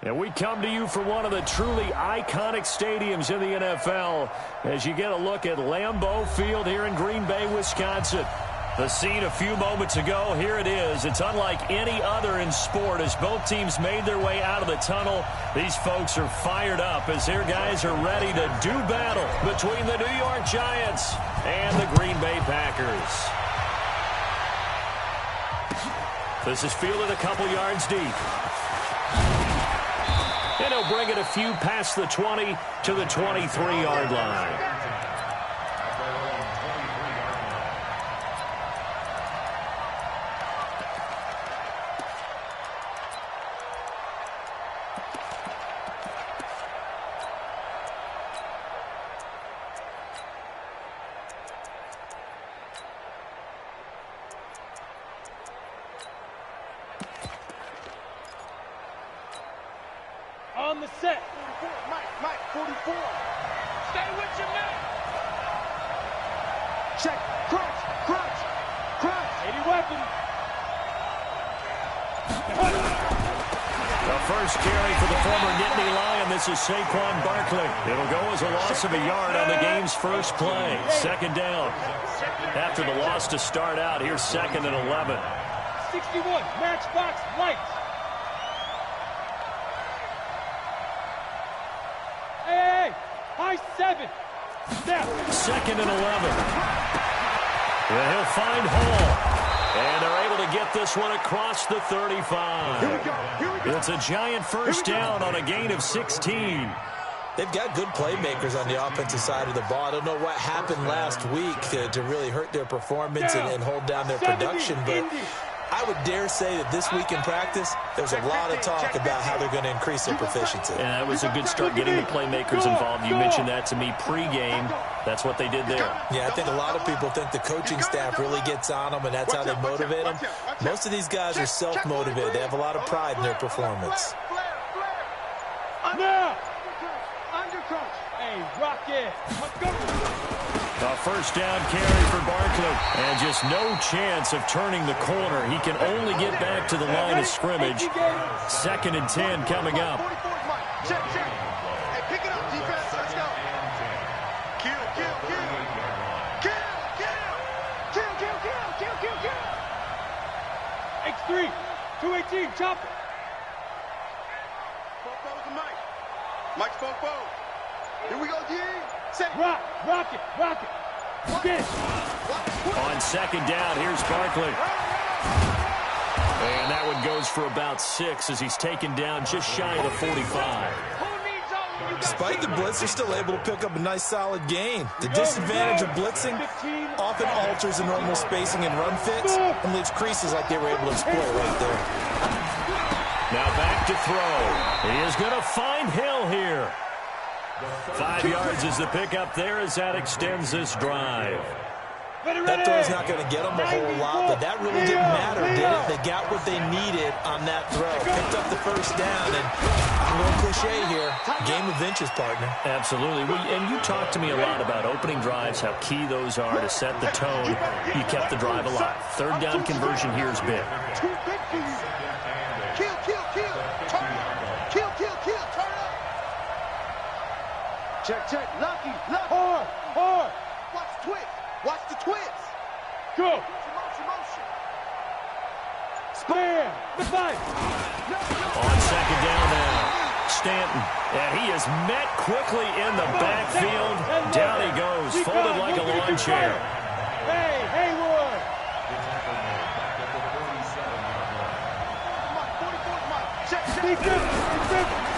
And we come to you from one of the truly iconic stadiums in the NFL as you get a look at Lambeau Field here in Green Bay, Wisconsin. The scene a few moments ago, here it is. It's unlike any other in sport as both teams made their way out of the tunnel. These folks are fired up as their guys are ready to do battle between the New York Giants and the Green Bay Packers. This is fielded a couple yards deep. And he'll bring it a few past the 20 to the 23-yard line. On the set. 44, Mike, 44. Stay with your man. Check. Crunch. 80 weapon. The first carry for the former Nittany Lion. This is Saquon Barkley. It'll go as a loss of a yard on the game's first play. Second down. After the loss to start out, here's 2nd and 11. 61, matchbox lights. Hey, high 7. Snap. 2nd and 11. And he'll find Hall. And they're able to get this one across the 35. Here we go. It's a giant first down on a gain of 16. They've got good playmakers on the offensive side of the ball. I don't know what happened last week to really hurt their performance and hold down their production, but I would dare say that this week in practice, there's a lot of talk about how they're going to increase their proficiency. And that was a good start getting the playmakers involved. You mentioned that to me pregame. That's what they did there. Yeah, I think a lot of people think the coaching staff really gets on them, and that's how they motivate them. Most of these guys are self-motivated. They have a lot of pride in their performance. Now. Undercrunch. Hey, rock it. Let's go. A first down carry for Barkley. And just no chance of turning the corner. He can only get back to the line of scrimmage. 2nd and 10 coming up. Check. Hey, pick it up, defense. Let's go. Kill. X3, 218, chop it. Fofo's the Mike. Mike's Fofo. Here we go, D. Rock it. Get. On 2nd down, here's Barkley. And that one goes for about 6 as he's taken down just shy of the 45. Despite the blitz, they're still able to pick up a nice solid gain. The disadvantage of blitzing often alters the normal spacing and run fits and leaves creases like they were able to exploit right there. Now back to throw. He is going to find Hill here. 5 yards is the pickup there as that extends this drive. That throw's not going to get them a whole lot, but that really didn't matter, did it? They got what they needed on that throw. Picked up the first down, and I'm a little cliche here. Game of inches, partner. Absolutely. And you talked to me a lot about opening drives, how key those are to set the tone. You kept the drive alive. 3rd down conversion here is big. Too big for you. Kill. Turn up. Kill. Turn up. Check. Lucky. Hard. Watch the twist. Go. Motion. Spam. The fight. On 2nd down now. Stanton. And he is met quickly in the backfield. Down he goes, folded like a lawn chair. Hey, Haywood.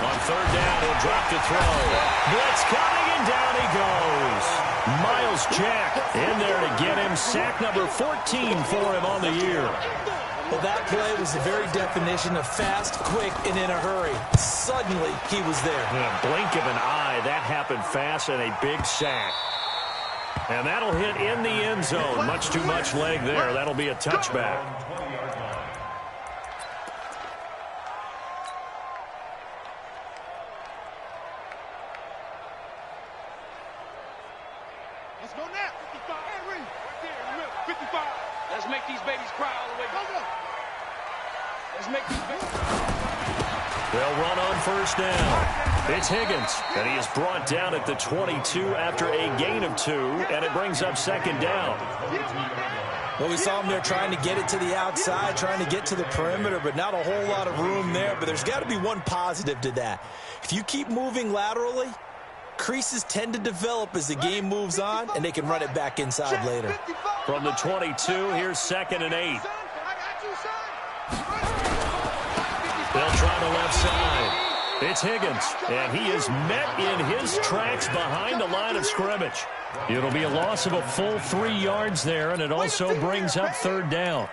On 3rd down, he'll drop to throw. Blitz coming, and down he goes. Miles Jack in there to get him. Sack number 14 for him on the year. Well, that play was the very definition of fast, quick, and in a hurry. Suddenly, he was there. In a blink of an eye, that happened fast, and a big sack. And that'll hit in the end zone. Much too much leg there. That'll be a touchback. Let's go now. 55. Hey, Reed. Right there in the middle. 55. Let's make these babies cry all the way. Go. Let's make these babies cry. They'll run on first down. It's Higgins, and he is brought down at the 22 after a gain of 2, and it brings up second down. Well, we saw him there trying to get it to the outside, trying to get to the perimeter, but not a whole lot of room there. But there's got to be one positive to that. If you keep moving laterally, creases tend to develop as the game moves on, and they can run it back inside later. From the 22, here's 2nd and 8. They'll try the left side. It's Higgins, and he is met in his tracks behind the line of scrimmage. It'll be a loss of a full 3 yards there, and it also brings up third down.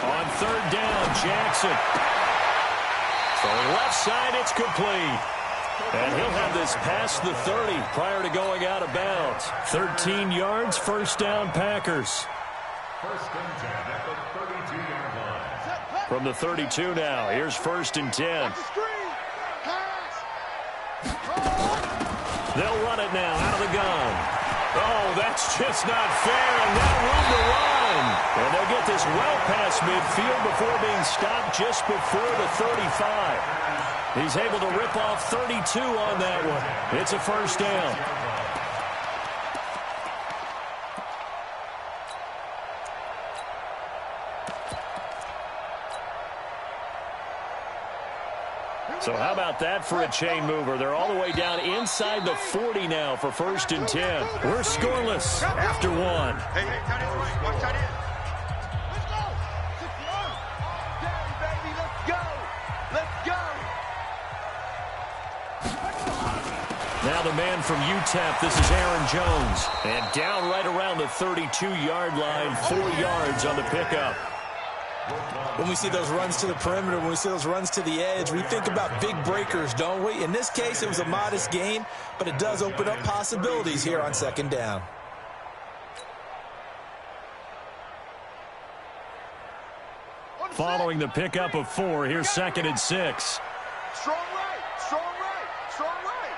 On third down, Jackson. From left side, it's complete. And he'll have this past the 30 prior to going out of bounds. 13 yards, first down, Packers. First and 10 at the 32-yard line. From the 32 now, here's 1st and 10. They'll run it now out of the gun. Oh, that's just not fair, and now room to run. And they'll get this well past midfield before being stopped just before the 35. He's able to rip off 32 on that one. It's a first down. So how about that for a chain mover? They're all the way down inside the 40 now for 1st and 10. We're scoreless after 1. Hey, tight end's right. Watch tight end. Let's go. Daddy, baby, let's go. Let's go. Now the man from UTEP, this is Aaron Jones. And down right around the 32-yard line, 4 yards on the pickup. When we see those runs to the perimeter, when we see those runs to the edge, we think about big breakers, don't we? In this case, it was a modest gain, but it does open up possibilities here on 2nd down. Following the pickup of 4, here's 2nd and 6. Strong right, strong right, strong right.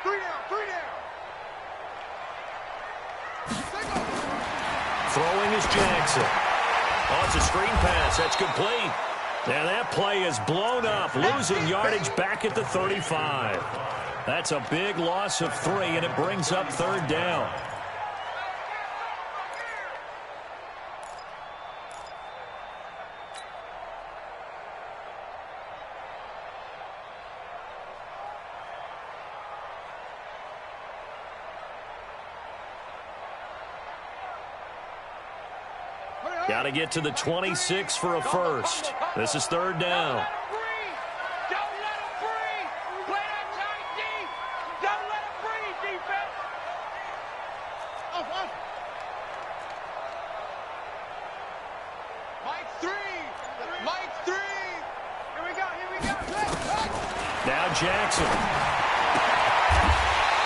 3 down. Throwing is Jackson. Oh, it's a screen pass. That's complete. And that play is blown up, losing yardage back at the 35. That's a big loss of 3, and it brings up third down. Got to get to the 26 for a first. This is third down. Don't let him breathe. Play that tight deep. Don't let him breathe, defense. Mike 3. Mike 3. Here we go. Here we go. Now Jackson.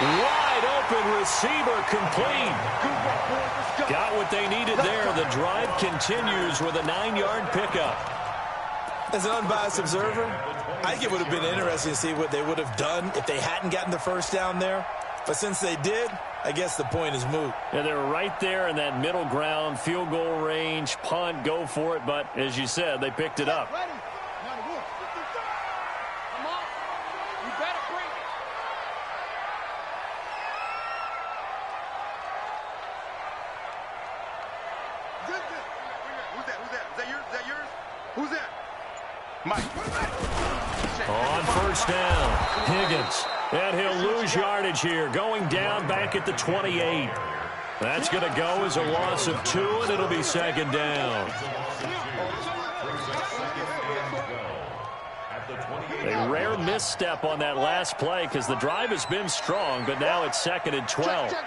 Wide open receiver complete. Got what they needed there. The drive continues with a 9-yard pickup. As an unbiased observer, I think it would have been interesting to see what they would have done if they hadn't gotten the first down there. But since they did, I guess the point is moot. Yeah, they were right there in that middle ground, field goal range, punt, go for it. But as you said, they picked it up. Come on. You better bring it. Who's that? Who's that? Is that yours? Is that yours? Who's that? Mike. On first down, Higgins. And he'll lose yardage here, going down back at the 28. That's going to go as a loss of 2, and it'll be second down. A rare misstep on that last play because the drive has been strong, but now it's 2nd and 12. Check.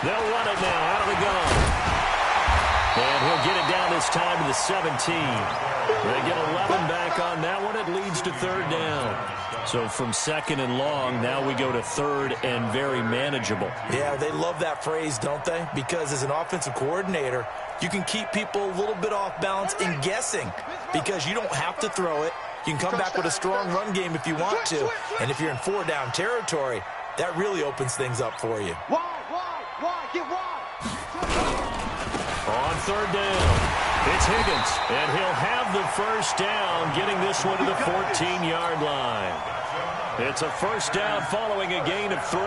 They'll run it now out of the gun. this time to the 17. They get 11 back on that one. It leads to third down. So from second and long, now we go to third and very manageable. Yeah, they love that phrase, don't they? Because as an offensive coordinator, you can keep people a little bit off balance and guessing because you don't have to throw it. You can come back with a strong run game if you want to. And if you're in four-down territory, that really opens things up for you. Wide, get wide. On third down, it's Higgins, and he'll have the first down, getting this one to the 14-yard line. It's a first down following a gain of 3.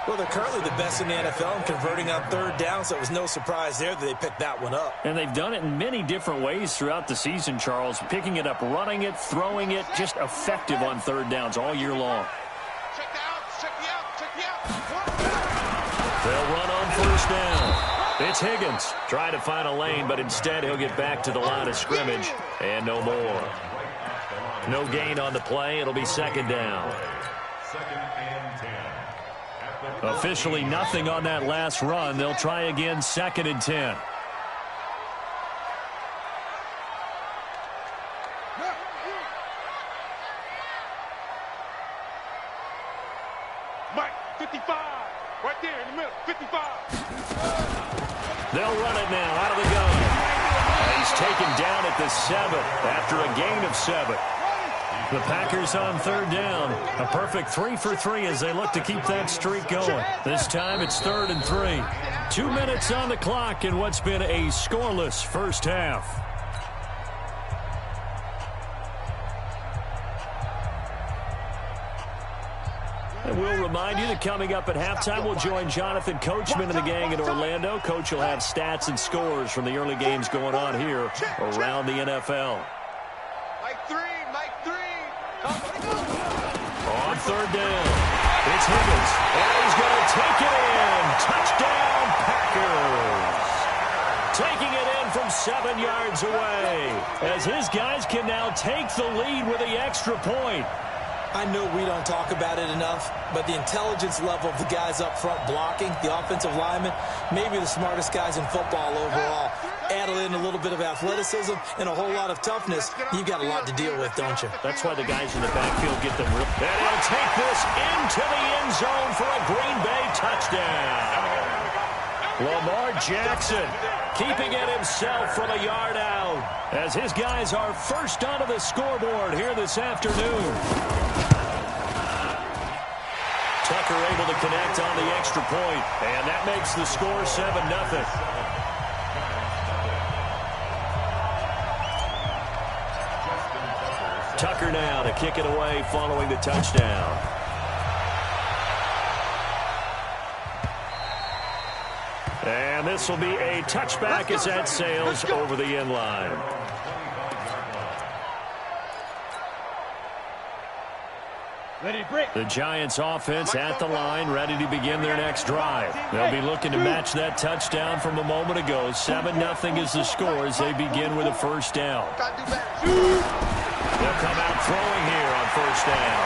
Well, they're currently the best in the NFL in converting on third down, so it was no surprise there that they picked that one up. And they've done it in many different ways throughout the season, Charles. Picking it up, running it, throwing it, just effective on third downs all year long. Check the out. They'll run on first down. It's Higgins trying to find a lane, but instead he'll get back to the line of scrimmage and no more. No gain on the play. It'll be second down. Officially nothing on that last run. They'll try again, second and 10. Mike, 55. Right there in the middle, 55. They'll run it now out of the gun. And he's taken down at the 7 after a gain of 7. The Packers on third down. A perfect 3 for 3 as they look to keep that streak going. This time it's third and 3. 2 minutes on the clock in what's been a scoreless first half. And we'll remind you that coming up at halftime, we'll join Jonathan Coachman and the gang in Orlando. Coach will have stats and scores from the early games going on here around the NFL. Mike 3. On third down, it's Higgins, and he's going to take it in. Touchdown, Packers. Taking it in from 7 yards away, as his guys can now take the lead with the extra point. I know we don't talk about it enough, but the intelligence level of the guys up front blocking, the offensive linemen, maybe the smartest guys in football overall. Add in a little bit of athleticism and a whole lot of toughness, you've got a lot to deal with, don't you? That's why the guys in the backfield get them. And he'll take this into the end zone for a Green Bay touchdown. Lamar Jackson keeping it himself from a yard out as his guys are first onto the scoreboard here this afternoon. Tucker able to connect on the extra point, and that makes the score 7-0. Tucker now to kick it away following the touchdown. And this will be a touchback as that sails over the end line. The Giants offense at the line, ready to begin their next drive. They'll be looking to match that touchdown from a moment ago. 7-0 is the score as they begin with a first down. They'll come out throwing here on first down.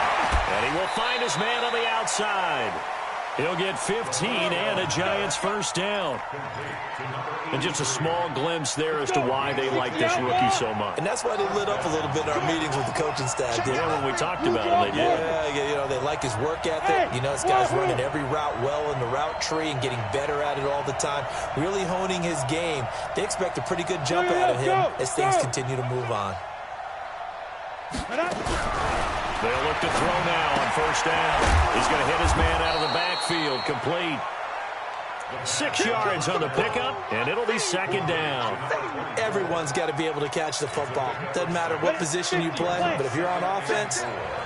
And he will find his man on the outside. He'll get 15 and a Giants first down. And just a small glimpse there as to why they like this rookie so much. And that's why they lit up a little bit in our meetings with the coaching staff. Yeah, when we talked about him, they did. Yeah, you know, they like his work ethic. You know, this guy's running every route well in the route tree and getting better at it all the time, really honing his game. They expect a pretty good jump out of him as things continue to move on. They'll look to throw now on first down. He's going to hit his man out of the backfield, complete. 6 yards on the pickup, and it'll be second down. Everyone's got to be able to catch the football. Doesn't matter what position you play, but if you're on offense,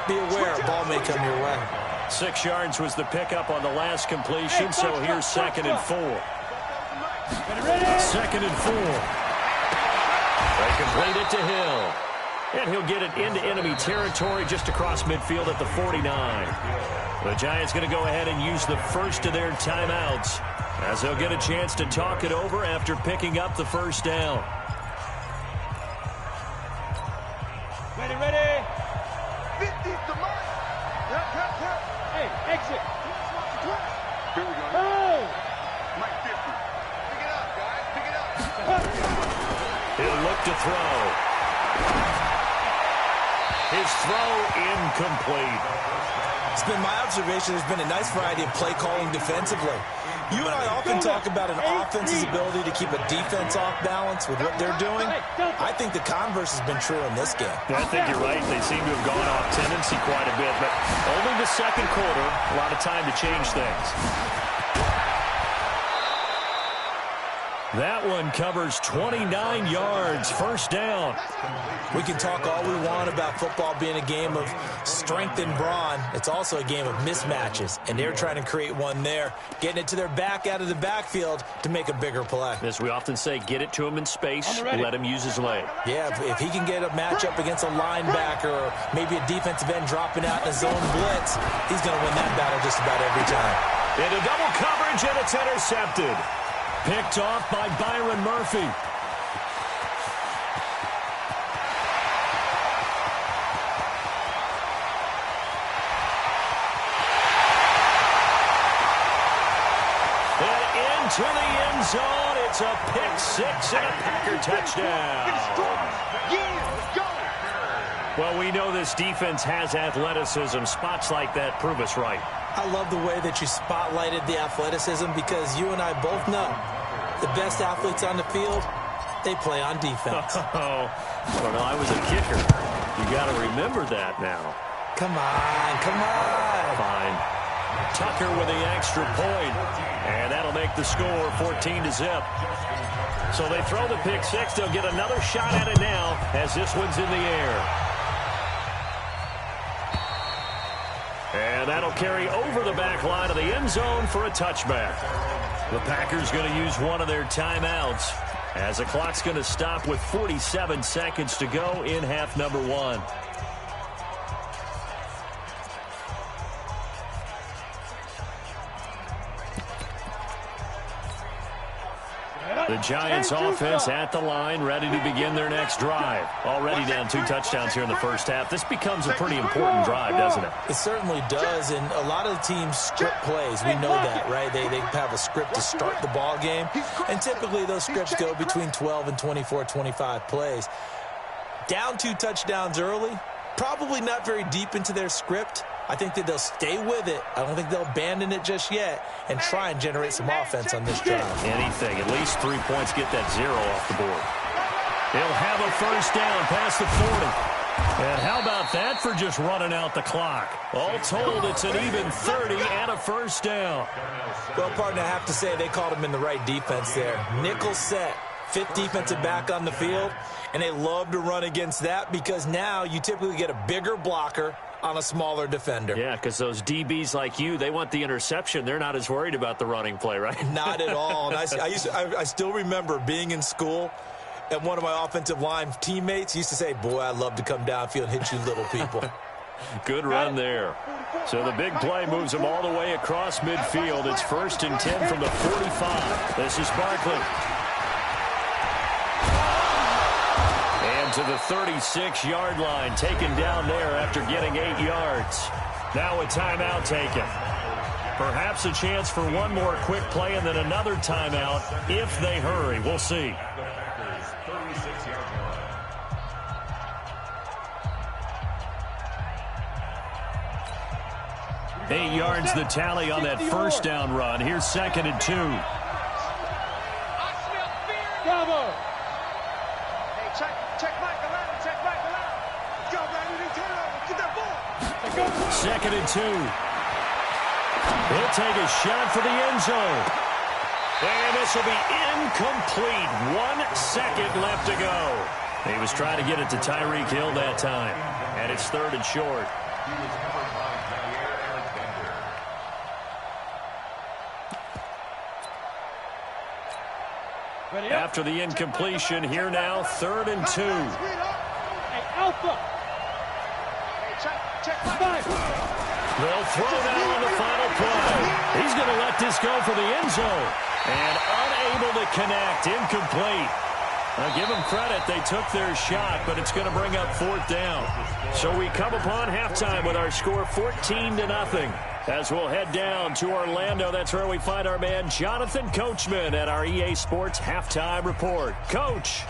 be aware a ball may come your way. 6 yards was the pickup on the last completion, so here's 2nd and 4. 2nd and 4. They complete it to Hill. And he'll get it into enemy territory just across midfield at the 49. The Giants going to go ahead and use the first of their timeouts as they'll get a chance to talk it over after picking up the first down. Ready. 50 to Mike. Hey, exit. Here we go. Mike 50. Pick it up, guys. Pick it up. He'll look to throw. His throw incomplete. It's been my observation there's been a nice variety of play calling defensively. You and I often talk about an offense's ability to keep a defense off balance with what they're doing. I think the converse has been true in this game. I think you're right. They seem to have gone off tendency quite a bit, but only the second quarter, a lot of time to change things. That one covers 29 yards, first down. We can talk all we want about football being a game of strength and brawn. It's also a game of mismatches, and they're trying to create one there, getting it to their back out of the backfield to make a bigger play. As we often say, get it to him in space, let him use his leg. Yeah, if he can get a matchup against a linebacker or maybe a defensive end dropping out in a zone blitz, he's going to win that battle just about every time. Into double coverage, and it's intercepted. Picked off by Byron Murphy. And into the end zone. It's a pick six and a Packer touchdown. Well, we know this defense has athleticism. Spots like that prove us right. I love the way that you spotlighted the athleticism because you and I both know the best athletes on the field, they play on defense. Oh, well, I was a kicker. You got to remember that now. Come on, come on. Fine. Tucker with the extra point, and that'll make the score 14-0. So they throw the pick six. They'll get another shot at it now as this one's in the air. And that'll carry over the back line of the end zone for a touchback. The Packers going to use one of their timeouts as the clock's going to stop with 47 seconds to go in half number one. The Giants offense at the line, ready to begin their next drive. Already down 2 touchdowns here in the first half. This becomes a pretty important drive, doesn't it? It certainly does, and a lot of the teams script plays. We know that, right? They have a script to start the ball game, and typically those scripts go between 12 and 24, 25 plays. Down 2 touchdowns early, probably not very deep into their script. I think that they'll stay with it. I don't think they'll abandon it just yet and try and generate some offense on this drive. Anything. At least 3 points, get that 0 off the board. They'll have a first down past the 40. And how about that for just running out the clock? All told, it's an even 30 and a first down. Well, partner, I have to say they called him in the right defense there. Nickel set. 5th defensive back on the field, and they love to run against that because now you typically get a bigger blocker on a smaller defender. Yeah, because those DBs like you, they want the interception. They're not as worried about the running play, right? Not at all. And I still remember being in school, and one of my offensive line teammates used to say, boy, I'd love to come downfield and hit you little people. Good run there. So the big play moves them all the way across midfield. It's 1st and 10 from the 45. This is Barkley. To the 36-yard line, taken down there after getting 8 yards. Now a timeout taken. Perhaps a chance for one more quick play and then another timeout if they hurry. We'll see. 8 yards the tally on that first down run. Here's 2nd and 2. Bravo. Check back the line. Check back the line. Let's go, man. You need to get that ball. 2nd and 2. He'll take a shot for the end zone. And this will be incomplete. 1 second left to go. He was trying to get it to Tyreek Hill that time. And it's 3rd and short. After the incompletion, here now, 3rd and 2. Hey, Alpha. Check. They'll throw now on the final play. He's going to let this go for the end zone. And unable to connect, incomplete. Now give them credit, they took their shot, but it's going to bring up 4th down. So we come upon halftime with our score 14-0. As we'll head down to Orlando, that's where we find our man Jonathan Coachman at our EA Sports Halftime Report. Coach.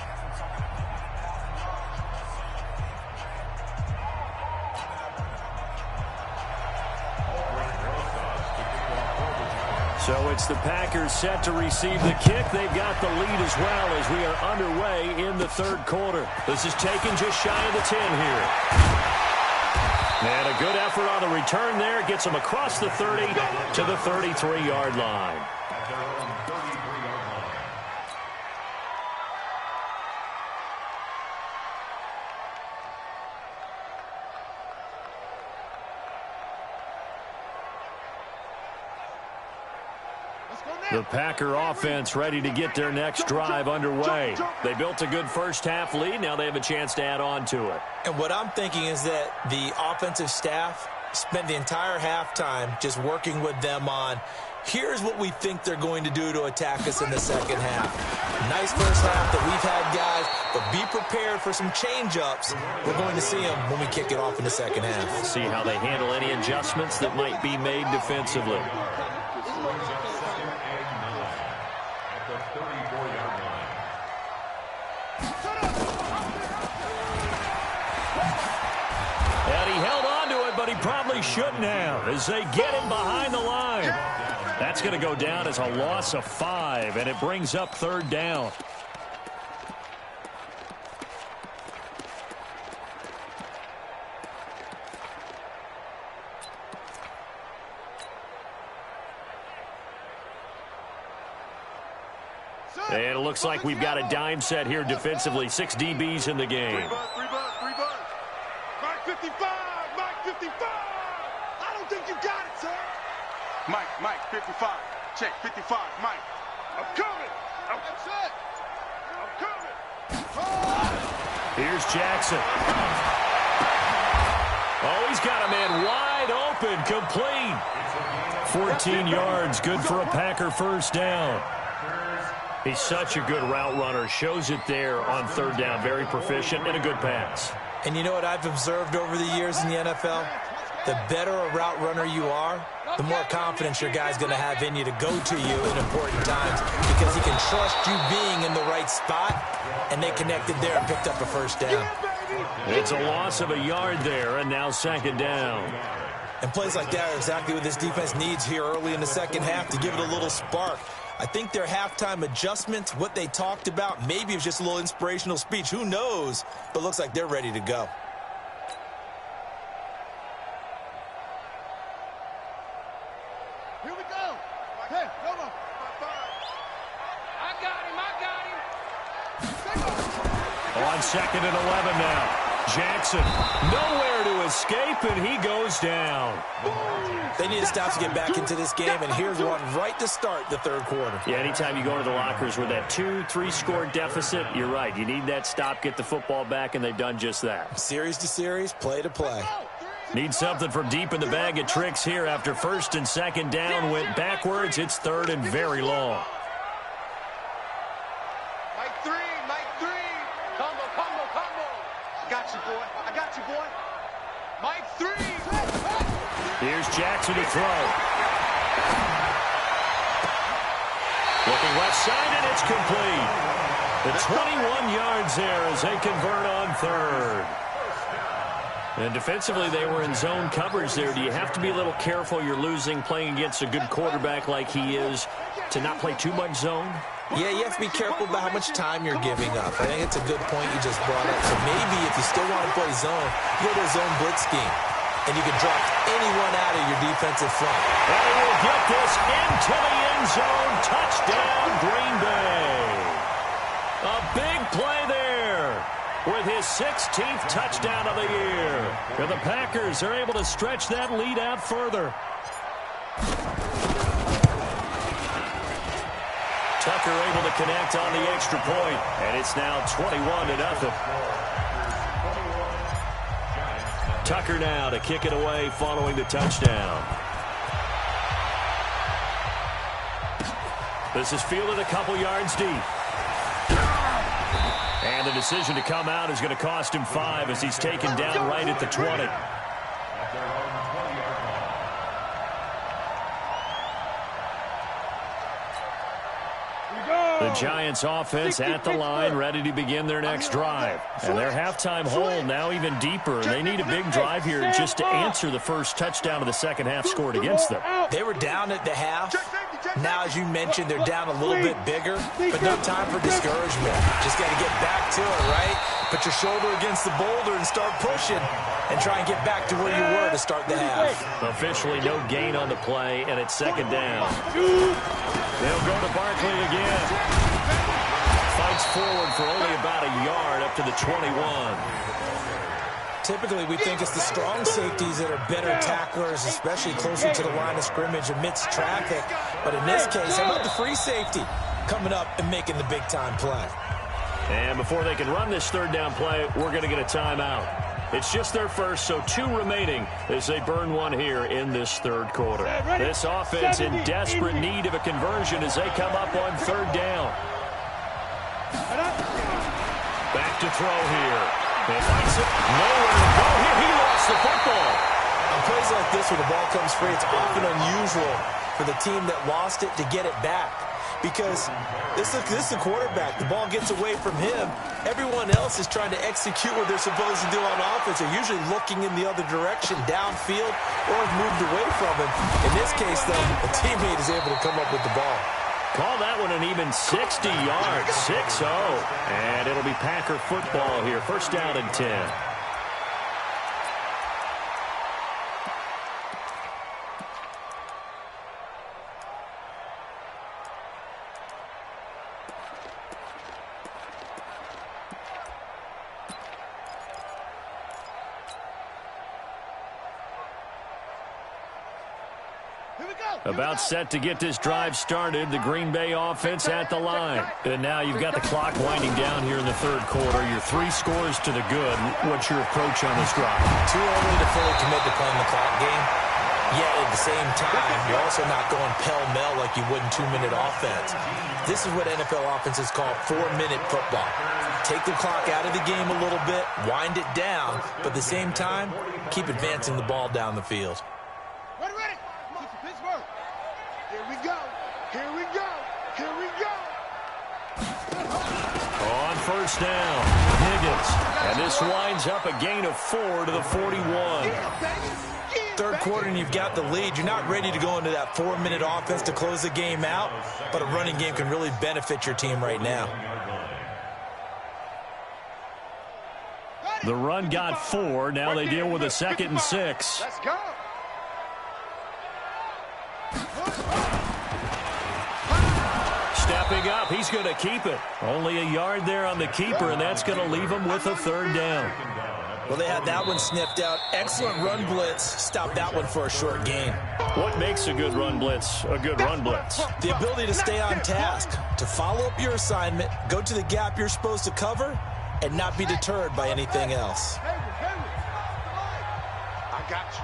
moments. The Packers set to receive the kick. They've got the lead as well as we are underway in the third quarter. This is taken just shy of the 10 here. And a good effort on the return there. Gets them across the 30 to the 33-yard line. The Packer offense ready to get their next drive underway. They built a good first-half lead. Now they have a chance to add on to it. And what I'm thinking is that the offensive staff spent the entire halftime just working with them on, here's what we think they're going to do to attack us in the second half. Nice first half that we've had, guys, but be prepared for some change-ups. We're going to see them when we kick it off in the second half. See how they handle any adjustments that might be made defensively. And he held on to it, but he probably shouldn't have as they get him behind the line. That's going to go down as a loss of 5, and it brings up third down. And it looks like we've got a dime set here defensively. 6 DBs in the game. 3 bucks. Mike 55, Mike 55. I don't think you got it, sir. Mike 55. Check 55, Mike. I'm coming. I'm set. I'm coming. Here's Jackson. Oh, he's got a man wide open, complete. 14 yards, good for a Packer first down. He's such a good route runner. Shows it there on third down. Very proficient and a good pass. And you know what I've observed over the years in the NFL? The better a route runner you are, the more confidence your guy's going to have in you to go to you in important times because he can trust you being in the right spot, and they connected there and picked up a first down. It's a loss of a yard there, and now second down. And plays like that are exactly what this defense needs here early in the second half to give it a little spark. I think their halftime adjustments, what they talked about, maybe it was just a little inspirational speech. Who knows? But looks like they're ready to go. Here we go. Hey, come on. I got him. On second and 11 now. Jackson nowhere to escape, and he goes down. They need to stop to get back into this game, and here's one right to start the third quarter. Yeah, anytime you go into the lockers with that 2-3 score deficit, you're right. You need that stop, get the football back, and they've done just that. Series to series, play to play. Need something from deep in the bag of tricks here after first and second down went backwards. It's third and very long. Mike 3. Combo. I got you, boy. Mike 3. Here's Jackson to throw. Looking left side, and it's complete. The 21 yards there as they convert on third. And defensively, they were in zone coverage there. Do you have to be a little careful? You're losing, playing against a good quarterback like he is, to not play too much zone? Yeah, you have to be careful about how much time you're giving up. I think it's a good point you just brought up. So maybe if you still want to play zone, you go to a zone blitz scheme, and you can drop anyone out of your defensive front. And he will get this into the end zone. Touchdown, Green Bay. A big play there with his 16th touchdown of the year. And the Packers are able to stretch that lead out further. Tucker able to connect on the extra point, and it's now 21-0. Tucker now to kick it away following the touchdown. This is fielded a couple yards deep. And the decision to come out is going to cost him 5 as he's taken down right at the 20. The Giants offense at the line, ready to begin their next drive. And their halftime hole now even deeper. They need a big drive here just to answer the first touchdown of the second half scored against them. They were down at the half, Now, as you mentioned, they're down a little bit bigger, but no time for discouragement. Just got to get back to it, right? Put your shoulder against the boulder and start pushing and try and get back to where you were to start the half. Officially no gain on the play, and it's second down. They'll go to Barkley again. Fights forward for only about a yard up to the 21. Typically, we think it's the strong safeties that are better tacklers, especially closer to the line of scrimmage amidst traffic. But in this case, how about the free safety coming up and making the big-time play? And before they can run this third down play, we're going to get a timeout. It's just their first, so 2 remaining as they burn one here in this third quarter. This offense in desperate need of a conversion as they come up on third down. Back to throw here. He finds it. Nowhere to go here. He lost the football. On plays like this where the ball comes free, it's often unusual for the team that lost it to get it back. Because this is the quarterback. The ball gets away from him. Everyone else is trying to execute what they're supposed to do on offense. They're usually looking in the other direction, downfield, or have moved away from him. In this case, though, a teammate is able to come up with the ball. Call that one an even 60 yards, 6-0. And it'll be Packer football here. First down and 10. About set to get this drive started. The Green Bay offense at the line. And now you've got the clock winding down here in the third quarter. Your 3 scores to the good. What's your approach on this drive? Too early to fully commit to playing the clock game. Yet at the same time, you're also not going pell-mell like you would in 2-minute offense. This is what NFL offenses call 4-minute football. Take the clock out of the game a little bit, wind it down, but at the same time, keep advancing the ball down the field. Ready. Pittsburgh. Here we go. Here we go. Here we go. On first down, Higgins. And this winds up a gain of 4 to the 41. Third quarter and you've got the lead. You're not ready to go into that 4-minute offense to close the game out, but a running game can really benefit your team right now. The run got 4. Now they deal with a 2nd and 6. Let's go. Stepping up, he's going to keep it. Only a yard there on the keeper, and that's going to leave him with a third down. Well, they had that one sniffed out. Excellent run blitz. Stopped that one for a short gain. What makes a good run blitz a good run blitz? The ability to stay on task, to follow up your assignment, go to the gap you're supposed to cover, and not be deterred by anything else. I got you.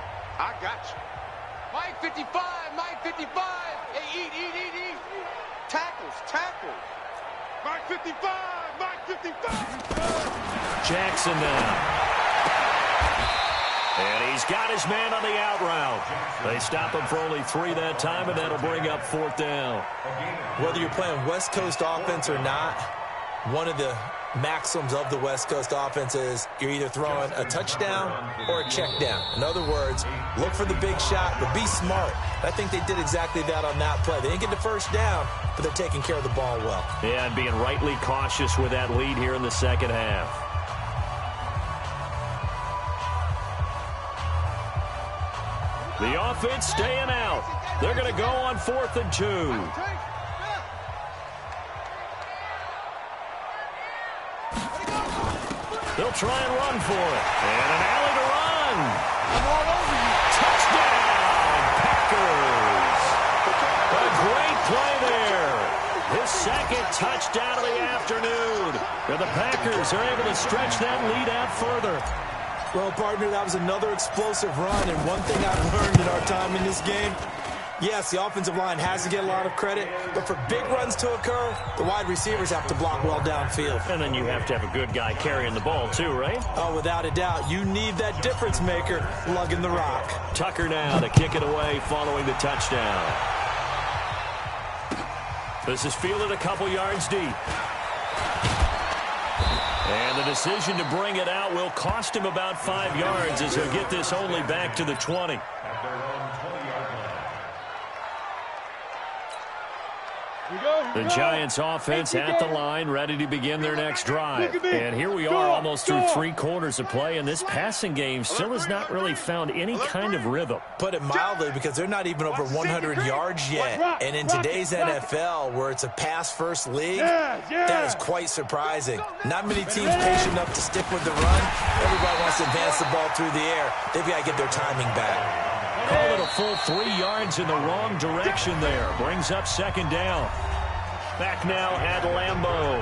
Mike 55, Mike 55. Hey, eat. Tackles. Mike 55, Mike 55. Jackson now. And he's got his man on the out route. They stop him for only 3 that time, and that'll bring up 4th down. Whether you're playing West Coast offense or not, one of the maxims of the West Coast offense is you're either throwing a touchdown or a check down. In other words, look for the big shot, but be smart. I think they did exactly that on that play. They didn't get the first down, but they're taking care of the ball well. Yeah, and being rightly cautious with that lead here in the second half. The offense staying out. They're going to go on 4th and 2. They'll try and run for it. And an alley to run. Touchdown, Packers. A great play there. His 2nd touchdown of the afternoon. And the Packers are able to stretch that lead out further. Well, partner, that was another explosive run, and one thing I've learned in our time in this game, yes, the offensive line has to get a lot of credit, but for big runs to occur, the wide receivers have to block well downfield. And then you have to have a good guy carrying the ball too, right? Oh, without a doubt. You need that difference maker lugging the rock. Tucker now to kick it away following the touchdown. This is fielded a couple yards deep. And the decision to bring it out will cost him about 5 yards as he'll get this only back to the 20. The Giants offense at the line, ready to begin their next drive. And here we are almost through 3 quarters of play, and this passing game still has not really found any kind of rhythm. Put it mildly, because they're not even over 100 yards yet. And in today's NFL, where it's a pass-first league, that is quite surprising. Not many teams patient enough to stick with the run. Everybody wants to advance the ball through the air. They've got to get their timing back. Call it a full 3 yards in the wrong direction there. Brings up 2nd down. Back now at Lambeau.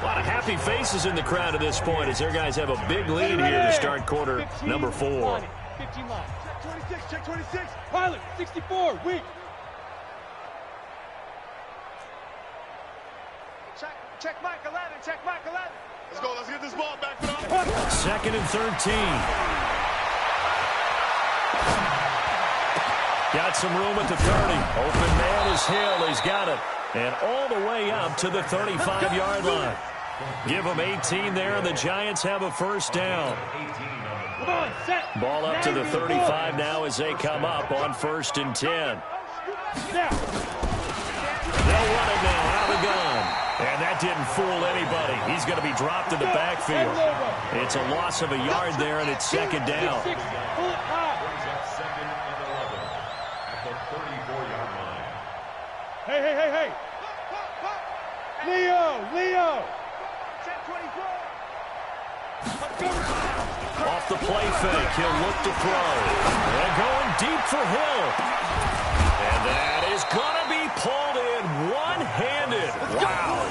A lot of happy faces in the crowd at this point as their guys have a big lead here to start quarter number 4. 15 line. Check 26. Pilot, 64. Weak. Check Mike 11. Check Mike 11. Let's go. Let's get this ball back. 2nd and 13. Got some room at the 30. Open man is Hill. He's got it. And all the way up to the 35-yard line. Give them 18 there, and the Giants have a 1st down. Ball up to the 35 now as they come up on 1st and 10. They'll run it now out of the gun. And that didn't fool anybody. He's going to be dropped in the backfield. It's a loss of a yard there, and it's 2nd down. Hey. Leo. Off the play fake, he'll look to throw. And going deep for Hill. And that is going to be pulled in one-handed. Wow.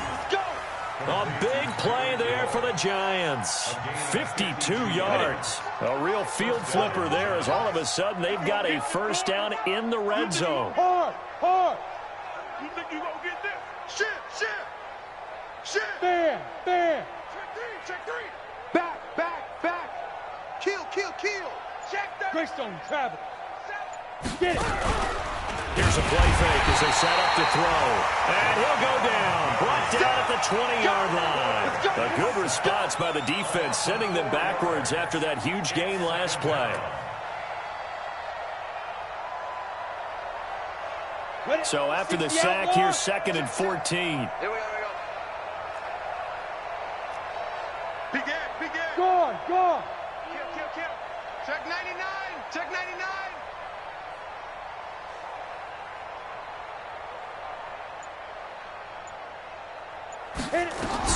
A big play there for the Giants. 52 yards. A real field flipper there as all of a sudden they've got a 1st down in the red zone. Hard. You think you gonna get this? Shit. Bam. Check 3. Back. Kill. Check that. Greystone, Travis. Get it. Here's a play fake as they set up to throw. And he'll go down. Brought down at the 20-yard line. A good response by the defense, sending them backwards after that huge gain last play. So after the sack, here's 2nd and 14. Here we go. Big end. Go on. Kill. Check 99.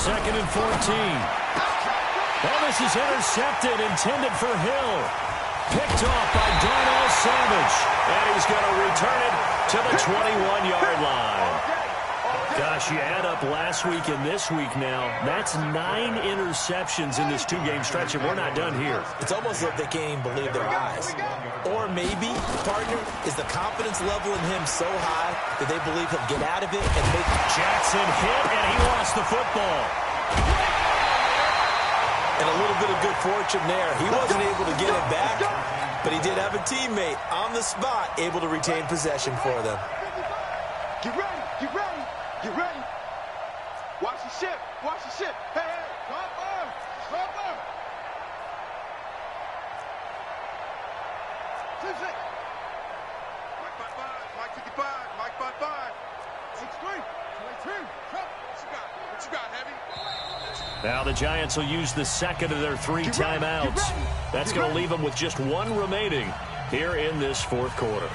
2nd and 14. Well, this is intercepted, intended for Hill. Picked off by Darnell Savage. And he's going to return it to the 21-yard line. Gosh, you add up last week and this week now. That's 9 interceptions in this 2-game stretch, and we're not done here. It's almost like they can't even believe their eyes. Or maybe, partner, is the confidence level in him so high that they believe he'll get out of it and make Jackson hit, and he lost the football. And a little bit of good fortune there. He wasn't able to get it back, but he did have a teammate on the spot able to retain possession for them. Get ready. Watch the ship. Hey. Drop her. Mike 55. Mike 55. 6-3. 22. What you got, Heavy? Now the Giants will use the 2nd of their 3 timeouts. That's going to leave them with just 1 remaining here in this 4th quarter.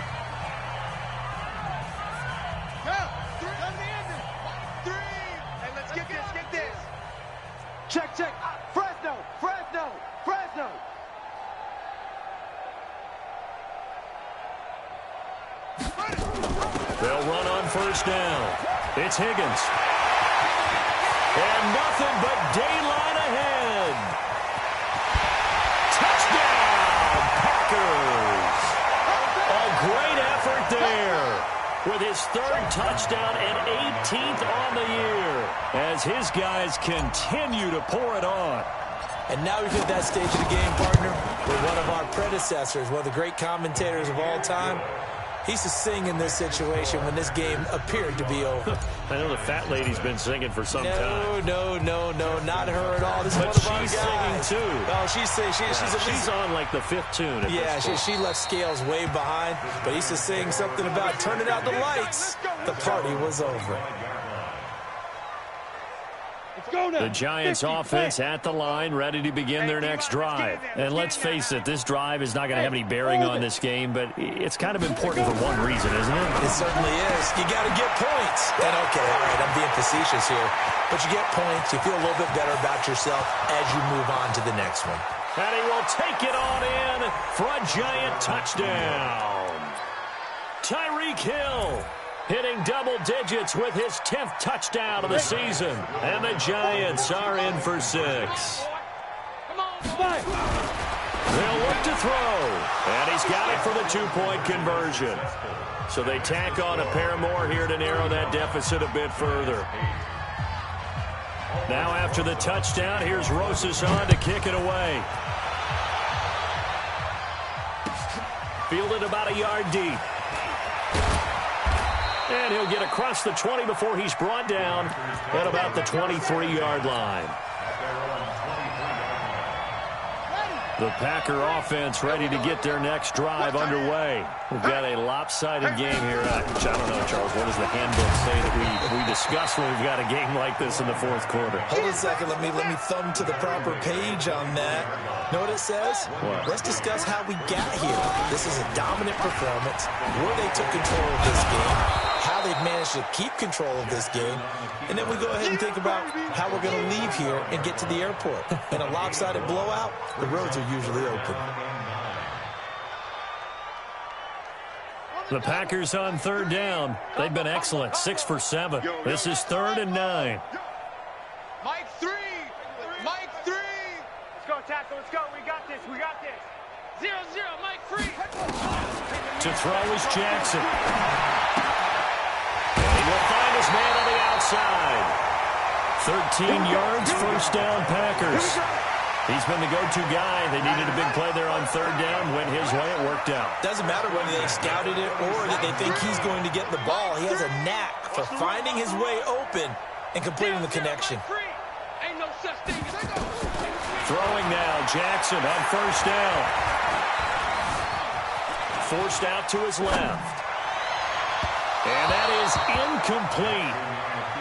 Check. Fresno. They'll run on 1st down. It's Higgins. And nothing but daylight ahead. Touchdown, Packers. A great effort there with his 3rd touchdown and 18th on the year as his guys continue to pour it on. And now we've hit that stage of the game, partner, where one of our predecessors, one of the great commentators of all time, he used to sing in this situation when this game appeared to be over. I know the fat lady's been singing for some time. No, not her at all. This is one of our guys. She's singing too. Oh, she's on like the 5th tune. Yeah, she left Scales way behind, but he used to sing something about turning out the lights. The party was over. The Giants offense at the line, ready to begin their next drive. And let's face it, this drive is not going to have any bearing on this game, but it's kind of important for one reason, isn't it? It certainly is. You got to get points. And okay, all right, I'm being facetious here, but you get points, you feel a little bit better about yourself as you move on to the next one. And he will take it on in for a Giant touchdown. Tyreek Hill hitting double digits with his 10th touchdown of the season. And the Giants are in for 6. They'll look to throw. And he's got it for the 2-point conversion. So they tack on a pair more here to narrow that deficit a bit further. Now after the touchdown, here's Rosas on to kick it away. Fielded about a yard deep. And he'll get across the 20 before he's brought down at about the 23-yard line. The Packer offense ready to get their next drive underway. We've got a lopsided game here. I don't know, Charles, what does the handbook say that we discuss when we've got a game like this in the fourth quarter? Hold a second. Let me thumb to the proper page on that. Know what it says? What? Let's discuss how we got here. This is a dominant performance, where they took control of this game, how they've managed to keep control of this game, and then we go ahead and think about how we're going to leave here and get to the airport. In a lopsided blowout, the roads are usually open. The Packers on third down. They've been excellent, 6 for 7. This is 3rd and 9. Mike 3. Mike 3. Let's go, tackle. Let's go. We got this. We got this. 0-0. Mike 3. To throw is Jackson. He will find his man on the outside. 13 yards, first down, Packers. He's been the go-to guy. They needed a big play there on third down. Went his way. It worked out. Doesn't matter whether they scouted it or that they think he's going to get the ball. He has a knack for finding his way open and completing the connection. Ain't no such thing. Throwing now, Jackson on first down. Forced out to his left. And that is incomplete.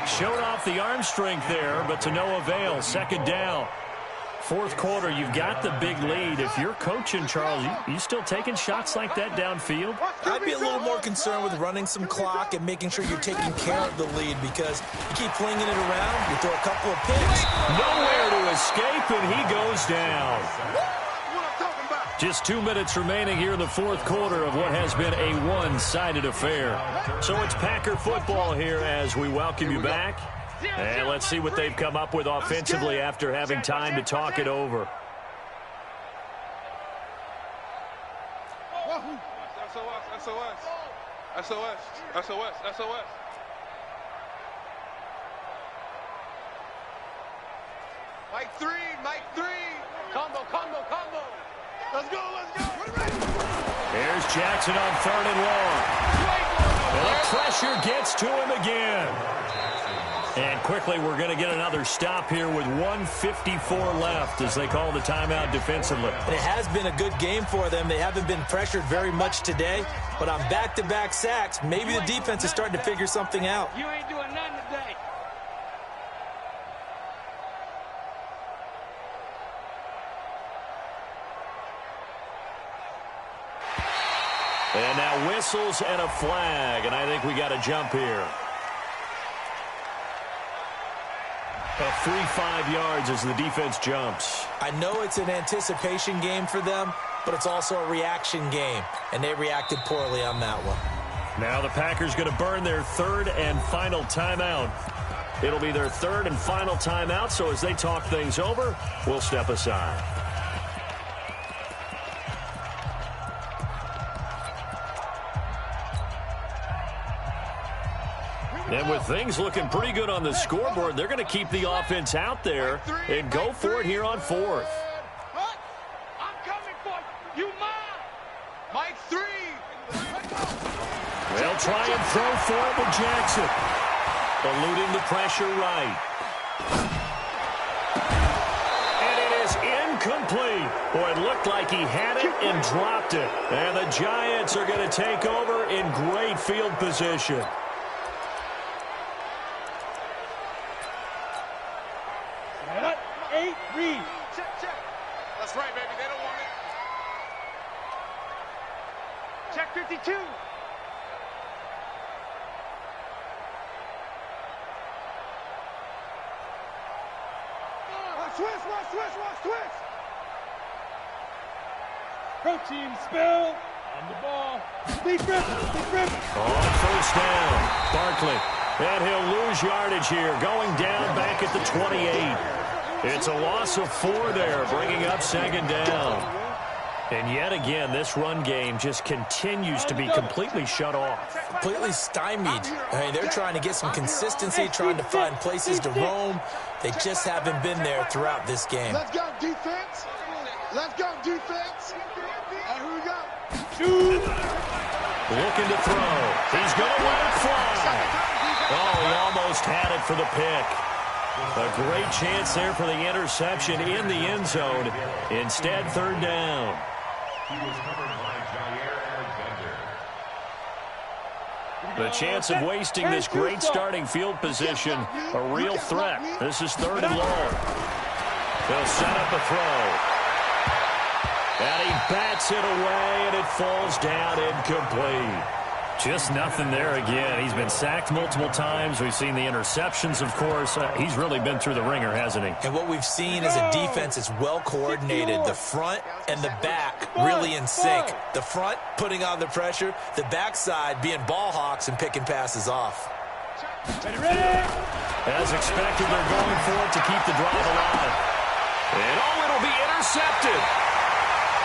Showed off the arm strength there, but to no avail. Second down. Fourth quarter, you've got the big lead. If you're coaching, Charles, you still taking shots like that downfield? I'd be a little more concerned with running some clock and making sure you're taking care of the lead, because you keep flinging it around, you throw a couple of picks. Nowhere to escape, and he goes down. Just 2 minutes remaining here in the fourth quarter of what has been a one-sided affair. So it's Packer football here as we welcome you back. And let's see what they've come up with offensively after having time to talk it over. SOS. Mike 3. Combo. Let's go. Here's Jackson on 3rd and long. And the pressure gets to him again. And quickly, we're going to get another stop here with 1:54 left as they call the timeout defensively. And it has been a good game for them. They haven't been pressured very much today, but on back-to-back sacks, maybe the defense is starting to figure something out. You ain't doing nothing today. And now whistles and a flag, and I think we got a jump here. A free 5 yards as the defense jumps. I know it's an anticipation game for them, but it's also a reaction game, and they reacted poorly on that one. Now the Packers going to burn their 3rd and final timeout. It'll be their 3rd and final timeout, so as they talk things over, we'll step aside. And with things looking pretty good on the scoreboard, they're going to keep the offense out there and go for it here on 4th. I'm coming for you. You mine. Mike 3. They'll try and throw for it with Jackson. Eluding the pressure right. And it is incomplete. Boy, it looked like he had it and dropped it. And the Giants are going to take over in great field position. Read. Check. That's right, baby. They don't want it. Check 52. Switch. Pro team spill on the ball. Deep grip. On first down, Barkley. And he'll lose yardage here, going down back at the 28. It's a loss of 4 there, bringing up second down. And yet again, this run game just continues to be completely shut off. Completely stymied. I mean, they're trying to get some consistency, trying to find places to roam. They just haven't been there throughout this game. Let's go, defense. And here we go. Shoot. Looking to throw. He's going to let it fly. Oh, he almost had it for the pick. A great chance there for the interception in the end zone. Instead, third down. He was covered by Jair Alexander. The chance of wasting this great starting field position, a real threat. This is third and long. They'll set up a throw. And he bats it away, and it falls down incomplete. Just nothing there again. He's been sacked multiple times. We've seen the interceptions, of course. He's really been through the ringer, hasn't he? And what we've seen is a defense that's well coordinated. The front and the back really in sync. The front putting on the pressure. The backside being ball hawks and picking passes off. As expected, they're going for it to keep the drive alive. And it'll be intercepted.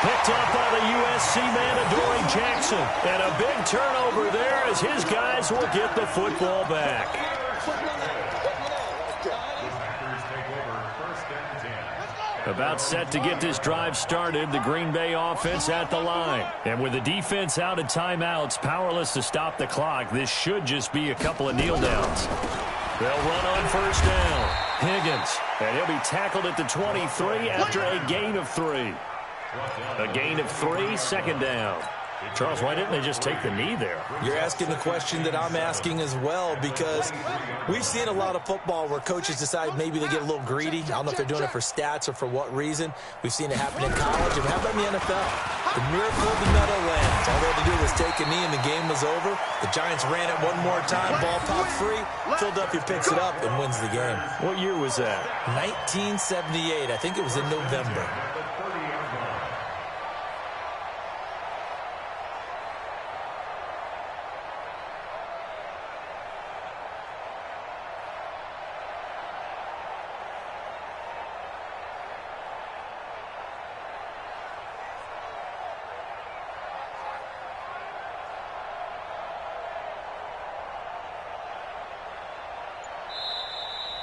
Picked up by the USC man, Adoree Jackson. And a big turnover there as his guys will get the football back. About set to get this drive started, the Green Bay offense at the line. And with the defense out of timeouts, powerless to stop the clock, this should just be a couple of kneel downs. They'll run on first down. Higgins. And he'll be tackled at the 23 after a gain of 3. A gain of 3, second down. Charles, why didn't they just take the knee there? You're asking the question that I'm asking as well, because we've seen a lot of football where coaches decide maybe they get a little greedy. I don't know if they're doing it for stats or for what reason. We've seen it happen in college, and how about in the NFL? The miracle of the Meadowlands. All they had to do was take a knee, and the game was over. The Giants ran it one more time, ball popped free. Philadelphia picks it up and wins the game. What year was that? 1978. I think it was in November.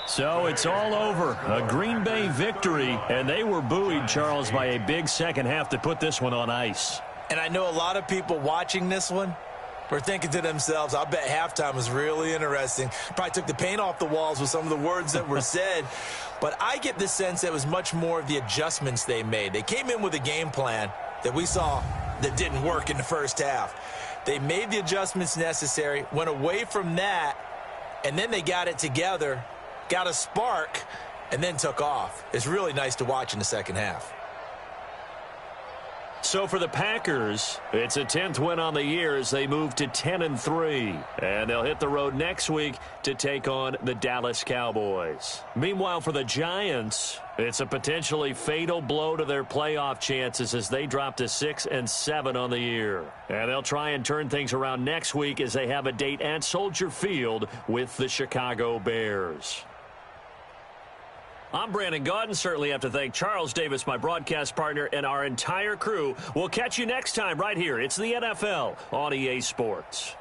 So it's all over. A Green Bay victory, and they were buoyed, Charles, by a big second half to put this one on ice. And I know a lot of people watching this one were thinking to themselves, I bet halftime was really interesting. Probably took the paint off the walls with some of the words that were said. But I get the sense that it was much more of the adjustments they made. They came in with a game plan that we saw that didn't work in the first half. They made the adjustments necessary, went away from that, and then they got it together, got a spark, and then took off. It's really nice to watch in the second half. So for the Packers, it's a 10th win on the year as they move to 10-3. And they'll hit the road next week to take on the Dallas Cowboys. Meanwhile, for the Giants, it's a potentially fatal blow to their playoff chances as they drop to 6-7 on the year. And they'll try and turn things around next week as they have a date at Soldier Field with the Chicago Bears. I'm Brandon Gaudin. Certainly have to thank Charles Davis, my broadcast partner, and our entire crew. We'll catch you next time right here. It's the NFL on EA Sports.